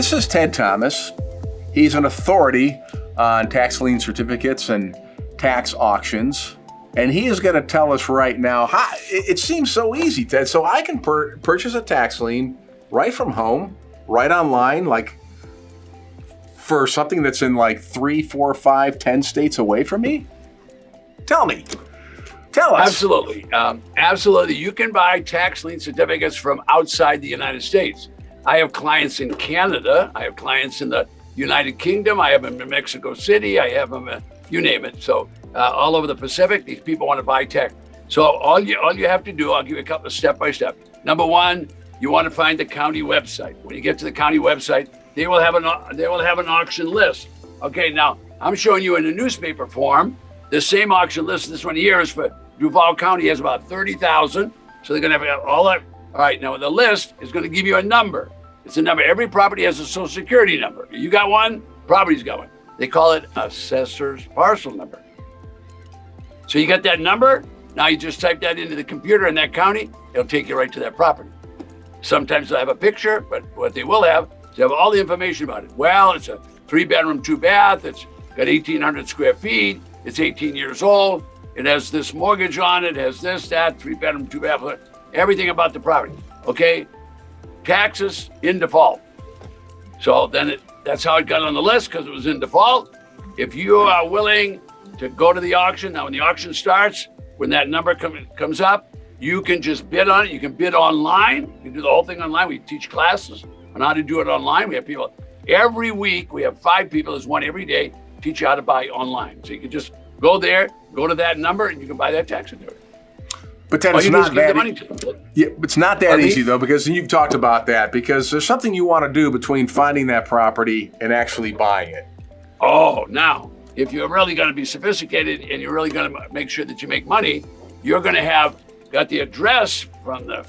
This is Ted Thomas. He's an authority on tax lien certificates and tax auctions. And he is going to tell us right now, it seems so easy, Ted. So I can purchase a tax lien right from home, right online, like for something that's in like 3, 4, 5, 10 states away from me? Tell me. Tell us. Absolutely. Absolutely. You can buy tax lien certificates from outside the United States. I have clients in Canada. I have clients in the United Kingdom. I have them in Mexico City. I have them, you name it. So all over the Pacific, these people want to buy tech. So all you have to do, I'll give you a couple of step-by-step. Number one, you want to find the county website. When you get to the county website, they will have an auction list. Okay, now I'm showing you in a newspaper form, the same auction list. This one here is for Duval County, has about 30,000. So they're going to have all that. All right, now the list is going to give you a number. It's a number. Every property has a social security number. You got one, property's got one. They call it assessor's parcel number. So you got that number. Now you just type that into the computer in that county. It'll take you right to that property. Sometimes they'll have a picture, but what they will have is they have all the information about it. Well, it's a 3-bedroom, 2-bath. It's got 1,800 square feet. It's 18 years old. It has this mortgage on it, has this, that, 3-bedroom, 2-bath, everything about the property. Okay, taxes in default. So then that's how it got on the list, because it was in default. If you are willing to go to the auction, now when the auction starts, when that number comes up, you can just bid on it. You can bid online. You can do the whole thing online. We teach classes on how to do it online. We have people every week. We have 5 people, there's one every day, teach you how to buy online. So you can just go there, go to that number, and you can buy that tax certificate. But Ted, it's not that it's not that easy though, because you've talked about that, because there's something you want to do between finding that property and actually buying it. Oh, now, if you're really going to be sophisticated and you're really going to make sure that you make money, you're going to have got the address from the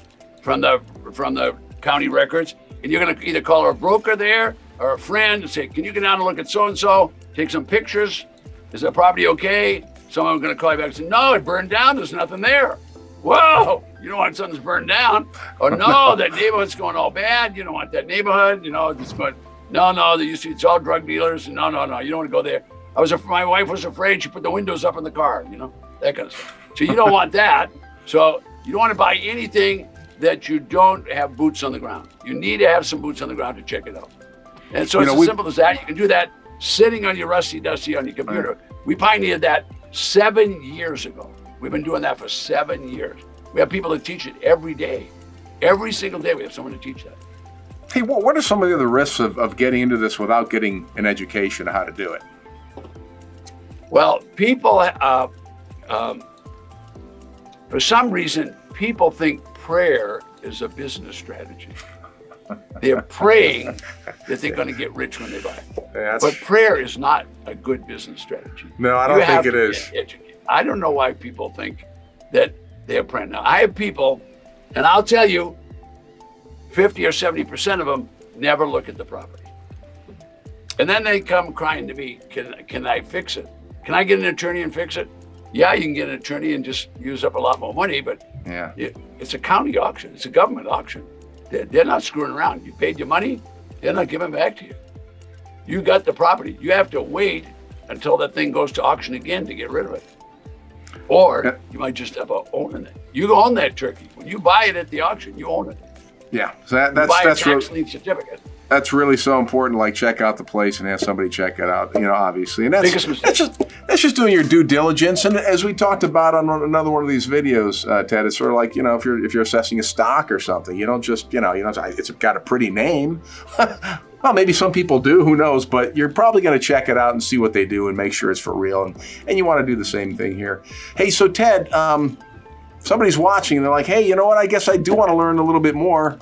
county records, and you're going to either call a broker there or a friend and say, can you get down and look at so-and-so, take some pictures? Is the property okay? Someone's going to call you back and say, no, it burned down. There's nothing there. Whoa, you don't want something's burned down. Or no, that neighborhood's going all bad. You don't want that neighborhood. It's going, no, it's all drug dealers. No, you don't want to go there. My wife was afraid. She put the windows up in the car, that kind of stuff. So you don't want that. So you don't want to buy anything that you don't have boots on the ground. You need to have some boots on the ground to check it out. And so it's as simple as that. You can do that sitting on your rusty-dusty on your computer. We pioneered that 7 years ago. We've been doing that for 7 years. We have people that teach it every day. Every single day we have someone to teach that. Hey, what are some of the other risks of getting into this without getting an education on how to do it? Well, people, for some reason, people think prayer is a business strategy. They're praying that they're going to get rich when they buy. But prayer is not a good business strategy. No, I don't think it is. I don't know why people think that they're praying. Now, I have people, and I'll tell you, 50 or 70% of them never look at the property. And then they come crying to me, can I fix it? Can I get an attorney and fix it? Yeah, you can get an attorney and just use up a lot more money, but it's a county auction. It's a government auction. They're not screwing around. You paid your money, they're not giving it back to you. You got the property. You have to wait until that thing goes to auction again to get rid of it. Or you might just have owning it. You own that turkey. When you buy it at the auction, you own it. Yeah, so that's a tax lien certificate. That's really so important. Like, check out the place and have somebody check it out. Obviously, and that's just doing your due diligence. And as we talked about on another one of these videos, Ted, it's sort of like if you're assessing a stock or something, you don't just it's got a pretty name. Well, maybe some people do, who knows, but you're probably going to check it out and see what they do and make sure it's for real. And you want to do the same thing here. Hey, so Ted, somebody's watching and they're like, hey, you know what? I guess I do want to learn a little bit more.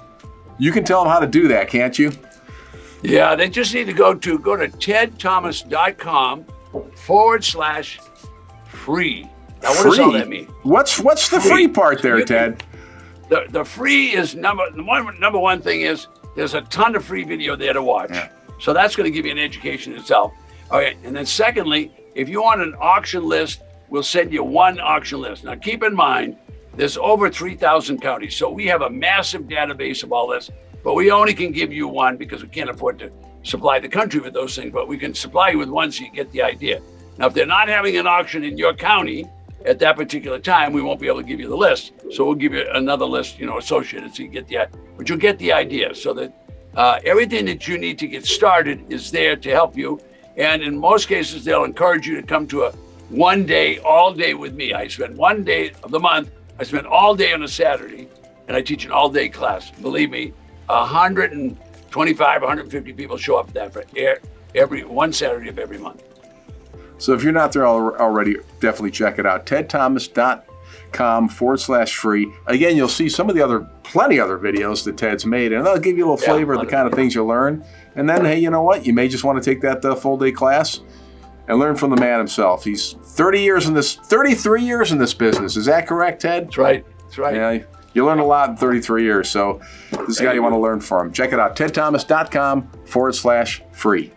You can tell them how to do that, can't you? Yeah, they just need to go to tedthomas.com/free. Now, what does all that mean? What's the free part there, Ted? The free is number one thing is there's a ton of free video there to watch. Yeah. So that's going to give you an education itself. Okay, and then secondly, if you want an auction list, we'll send you one auction list. Now keep in mind, there's over 3,000 counties. So we have a massive database of all this. but we only can give you one because we can't afford to supply the country with those things, but we can supply you with one so you get the idea. Now, if they're not having an auction in your county at that particular time, we won't be able to give you the list. So we'll give you another list, associated, so you get but you'll get the idea, so that everything that you need to get started is there to help you. And in most cases, they'll encourage you to come to a 1 day, all day with me. I spend 1 day of the month. I spend all day on a Saturday, and I teach an all-day class. Believe me, 125, 150 people show up that for every one Saturday of every month. So if you're not there already, definitely check it out. tedthomas.com/free. Again, you'll see some of the plenty other videos that Ted's made, and they'll give you a little flavor of the kind of things you'll learn. And then, hey, you know what? You may just want to take that full day class and learn from the man himself. He's 33 years in this business. Is that correct, Ted? That's right. That's right. Yeah, you learn a lot in 33 years. So this is a guy you want to learn from. Check it out. tedthomas.com/free.